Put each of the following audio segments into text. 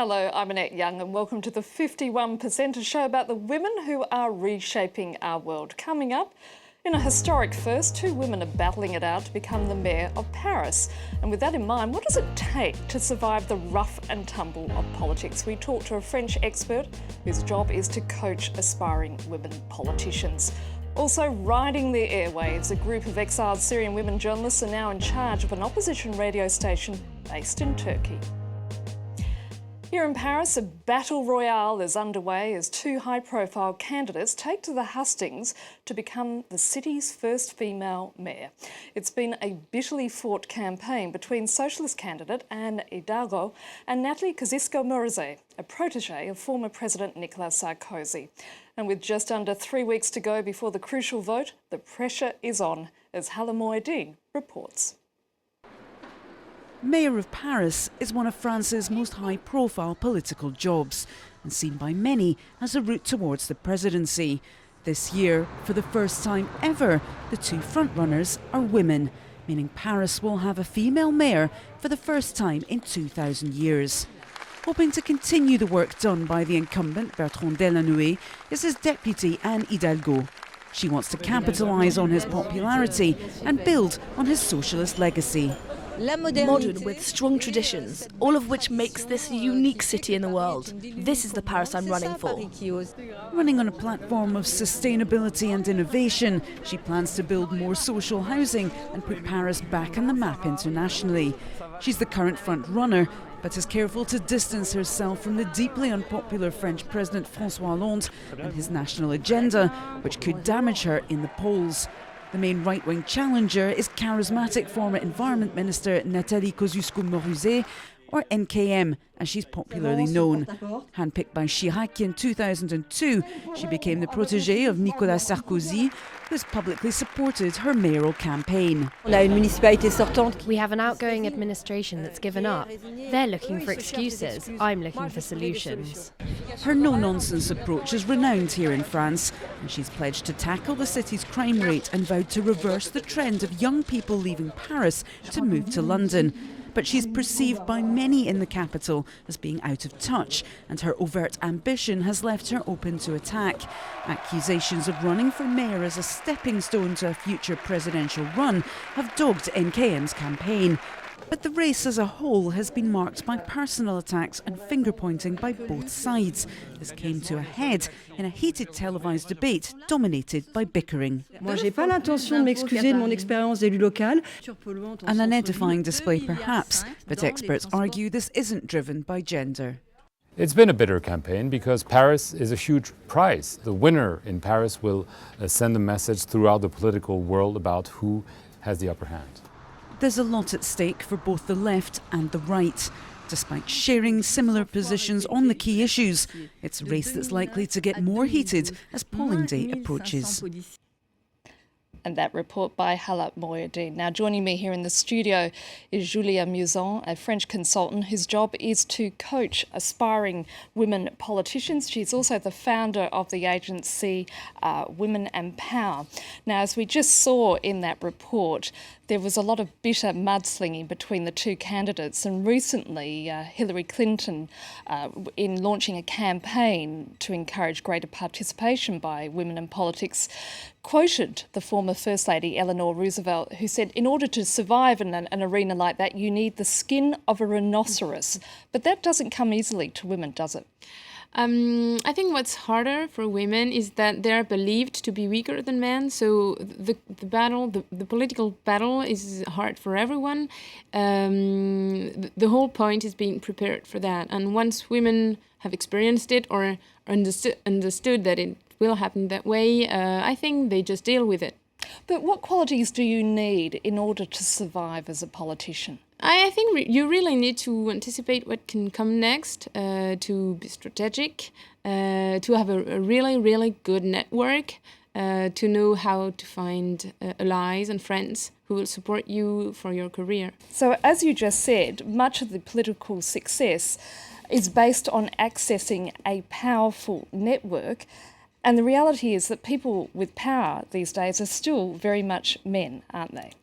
Hello, I'm Annette Young and welcome to the 51%, a show about the women who are reshaping our world. Coming up, in a historic first, 2 women are battling it out to become the mayor of Paris. And with that in mind, what does it take to survive the rough and tumble of politics? We talk to a French expert whose job is to coach aspiring women politicians. Also riding the airwaves, a group of exiled Syrian women journalists are now in charge of an opposition radio station based in Turkey. Here in Paris, a battle royale is underway as 2 high-profile candidates take to the hustings to become the city's first female mayor. It's been a bitterly fought campaign between socialist candidate Anne Hidalgo and Nathalie Kosciusko-Morizet, a protégé of former President Nicolas Sarkozy. And with just under 3 weeks to go before the crucial vote, the pressure is on, as Hala Moeddin reports. Mayor of Paris is one of France's most high-profile political jobs and seen by many as a route towards the presidency. This year, for the first time ever, the 2 frontrunners are women, meaning Paris will have a female mayor for the first time in 2,000 years. Hoping to continue the work done by the incumbent Bertrand Delanoë is his deputy Anne Hidalgo. She wants to capitalise on his popularity and build on his socialist legacy. Modern with strong traditions, all of which makes this a unique city in the world. This is the Paris I'm running for. Running on a platform of sustainability and innovation, she plans to build more social housing and put Paris back on the map internationally. She's the current front runner, but is careful to distance herself from the deeply unpopular French President François Hollande and his national agenda, which could damage her in the polls. The main right-wing challenger is charismatic former Environment Minister Nathalie Kosciusko-Morizet, or NKM, as she's popularly known. Handpicked by Chirac in 2002, she became the protégée of Nicolas Sarkozy, who has publicly supported her mayoral campaign. We have an outgoing administration that's given up. They're looking for excuses. I'm looking for solutions. Her no-nonsense approach is renowned here in France, and she's pledged to tackle the city's crime rate and vowed to reverse the trend of young people leaving Paris to move to London. But she's perceived by many in the capital as being out of touch, and her overt ambition has left her open to attack. Accusations of running for mayor as a stepping stone to a future presidential run have dogged NKM's campaign. But the race as a whole has been marked by personal attacks and finger-pointing by both sides. This came to a head in a heated televised debate dominated by bickering. Moi, j'ai pas l'intention de m'excuser de mon expérience d'élu local. An unedifying display perhaps, but experts argue this isn't driven by gender. It's been a bitter campaign because Paris is a huge prize. The winner in Paris will send a message throughout the political world about who has the upper hand. There's a lot at stake for both the left and the right. Despite sharing similar positions on the key issues, it's a race that's likely to get more heated as polling day approaches. And that report by Hala Moeddin. Now joining me here in the studio is Julia Musil, a French consultant whose job is to coach aspiring women politicians. She's also the founder of the agency Women and Power. Now, as we just saw in that report, there was a lot of bitter mudslinging between the 2 candidates, and recently Hillary Clinton, in launching a campaign to encourage greater participation by women in politics, quoted the former First Lady Eleanor Roosevelt, who said, in order to survive in an arena like that, you need the skin of a rhinoceros. But that doesn't come easily to women, does it? I think what's harder for women is that they're believed to be weaker than men. So the political battle is hard for everyone. The whole point is being prepared for that. And once women have experienced it or understood that it will happen that way, I think they just deal with it. But what qualities do you need in order to survive as a politician? I think you really need to anticipate what can come next, to be strategic, to have a really, really good network, to know how to find allies and friends who will support you for your career. So, as you just said, much of the political success is based on accessing a powerful network. And the reality is that people with power these days are still very much men, aren't they?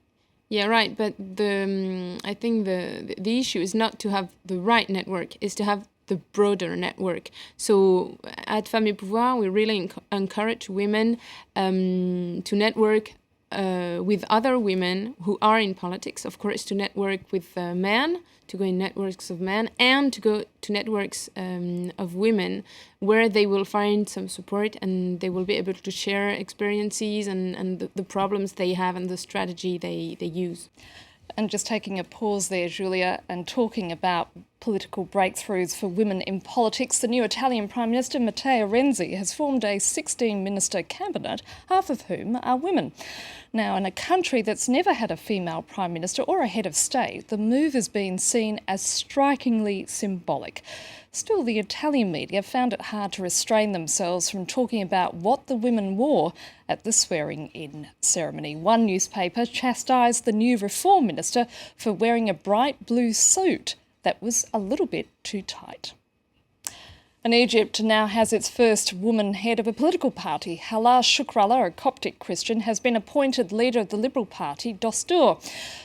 Yeah, right. But I think the issue is not to have the right network, is to have the broader network. So at Femmes et Pouvoir, we really encourage women to network with other women who are in politics, of course, to network with men, to go in networks of men, and to go to networks of women where they will find some support and they will be able to share experiences and the problems they have and the strategy they use. And just taking a pause there, Julia, and talking about political breakthroughs for women in politics, the new Italian Prime Minister, Matteo Renzi, has formed a 16-minister cabinet, half of whom are women. Now, in a country that's never had a female Prime Minister or a head of state, the move has been seen as strikingly symbolic. Still, the Italian media found it hard to restrain themselves from talking about what the women wore at the swearing-in ceremony. One newspaper chastised the new reform minister for wearing a bright blue suit that was a little bit too tight. And Egypt now has its first woman head of a political party. Hala Shukrallah, a Coptic Christian, has been appointed leader of the Liberal Party, Dostur.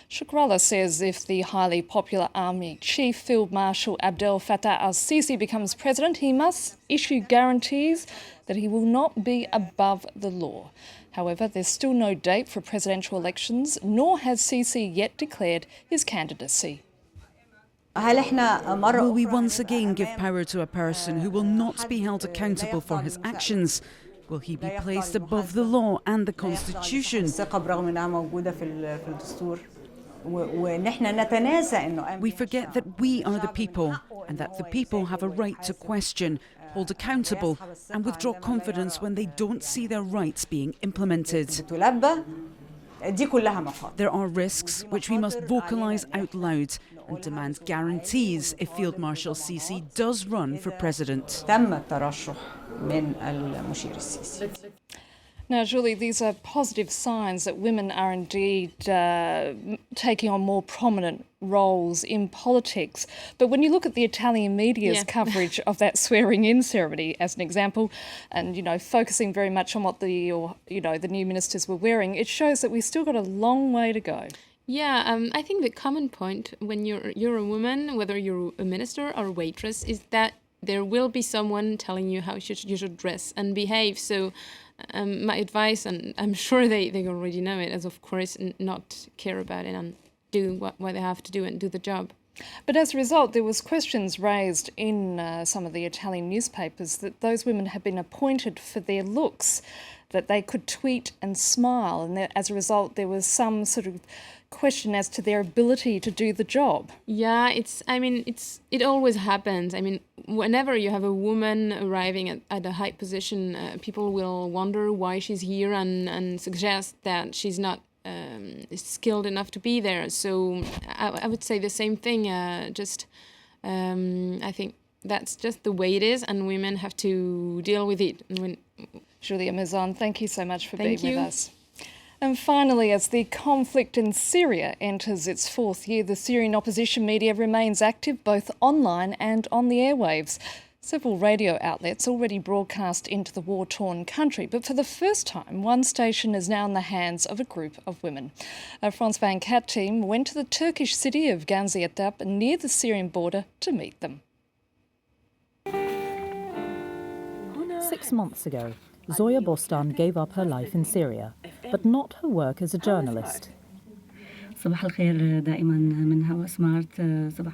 Shukrallah says if the highly popular army chief, Field Marshal Abdel Fattah al-Sisi, becomes president, he must issue guarantees that he will not be above the law. However, there's still no date for presidential elections, nor has Sisi yet declared his candidacy. Will we once again give power to a person who will not be held accountable for his actions? Will he be placed above the law and the Constitution? We forget that we are the people and that the people have a right to question, hold accountable and withdraw confidence when they don't see their rights being implemented. There are risks which we must vocalise out loud and demand guarantees if Field Marshal Sisi does run for president. Now, Julie, these are positive signs that women are indeed taking on more prominent roles in politics. But when you look at the Italian media's coverage of that swearing-in ceremony, as an example, and, focusing very much on what the new ministers were wearing, it shows that we've still got a long way to go. Yeah, I think the common point when you're a woman, whether you're a minister or a waitress, is that there will be someone telling you how you should dress and behave. So my advice, and I'm sure they already know it, is of course not care about it and do what they have to do and do the job. But as a result, there was questions raised in some of the Italian newspapers that those women had been appointed for their looks, that they could tweet and smile, and that as a result there was some sort of question as to their ability to do the job. Yeah, it always happens. I mean, whenever you have a woman arriving at a high position, people will wonder why she's here and suggest that she's not skilled enough to be there. So I would say the same thing. I think that's just the way it is, and women have to deal with it. Julia Maison, thank you so much for being with us. And finally, as the conflict in Syria enters its fourth year, the Syrian opposition media remains active both online and on the airwaves. Several radio outlets already broadcast into the war-torn country, but for the first time, one station is now in the hands of a group of women. Our France 24 team went to the Turkish city of Gaziantep near the Syrian border to meet them. 6 months ago, Zoya Bostan gave up her life in Syria, but not her work as a journalist.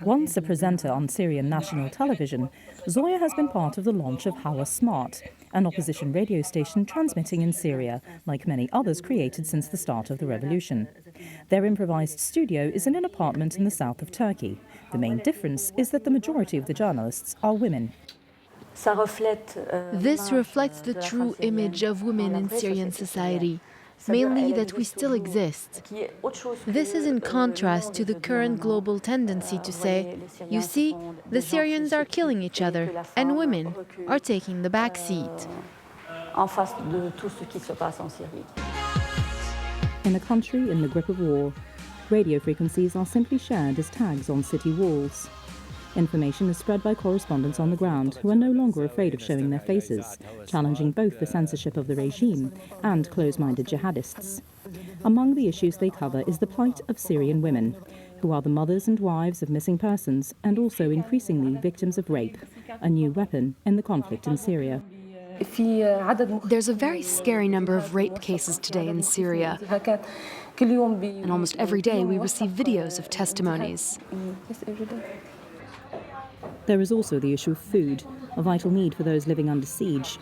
Once a presenter on Syrian national television, Zoya has been part of the launch of Hawa Smart, an opposition radio station transmitting in Syria, like many others created since the start of the revolution. Their improvised studio is in an apartment in the south of Turkey. The main difference is that the majority of the journalists are women. This reflects the true image of women in Syrian society, mainly that we still exist. This is in contrast to the current global tendency to say, you see, the Syrians are killing each other and women are taking the back seat. In a country in the grip of war, radio frequencies are simply shared as tags on city walls. Information is spread by correspondents on the ground who are no longer afraid of showing their faces, challenging both the censorship of the regime and close-minded jihadists. Among the issues they cover is the plight of Syrian women, who are the mothers and wives of missing persons and also increasingly victims of rape, a new weapon in the conflict in Syria. There's a very scary number of rape cases today in Syria, and almost every day we receive videos of testimonies. There is also the issue of food, a vital need for those living under siege.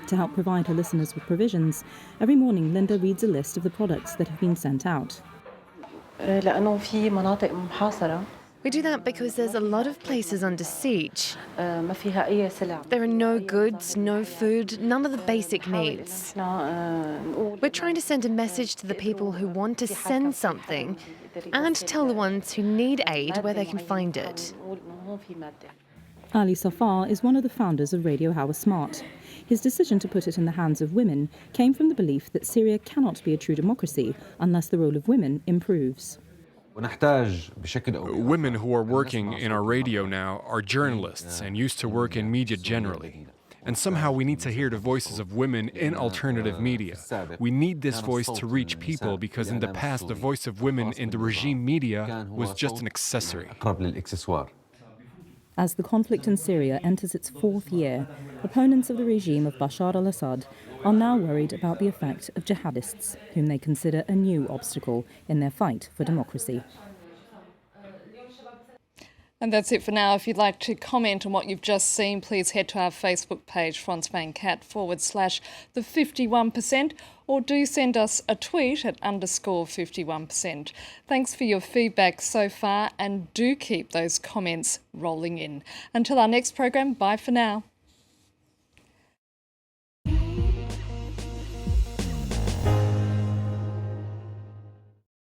To help provide her listeners with provisions, every morning Linda reads a list of the products that have been sent out. We do that because there's a lot of places under siege. There are no goods, no food, none of the basic needs. We're trying to send a message to the people who want to send something and tell the ones who need aid where they can find it. Ali Safar is one of the founders of Radio Hawa Smart. His decision to put it in the hands of women came from the belief that Syria cannot be a true democracy unless the role of women improves. Women who are working in our radio now are journalists and used to work in media generally. And somehow we need to hear the voices of women in alternative media. We need this voice to reach people because in the past the voice of women in the regime media was just an accessory. As the conflict in Syria enters its fourth year, opponents of the regime of Bashar al-Assad are now worried about the effect of jihadists, whom they consider a new obstacle in their fight for democracy. And that's it for now. If you'd like to comment on what you've just seen, please head to our Facebook page, /the51%, or do send us a tweet at _51%. Thanks for your feedback so far, and do keep those comments rolling in. Until our next program, bye for now.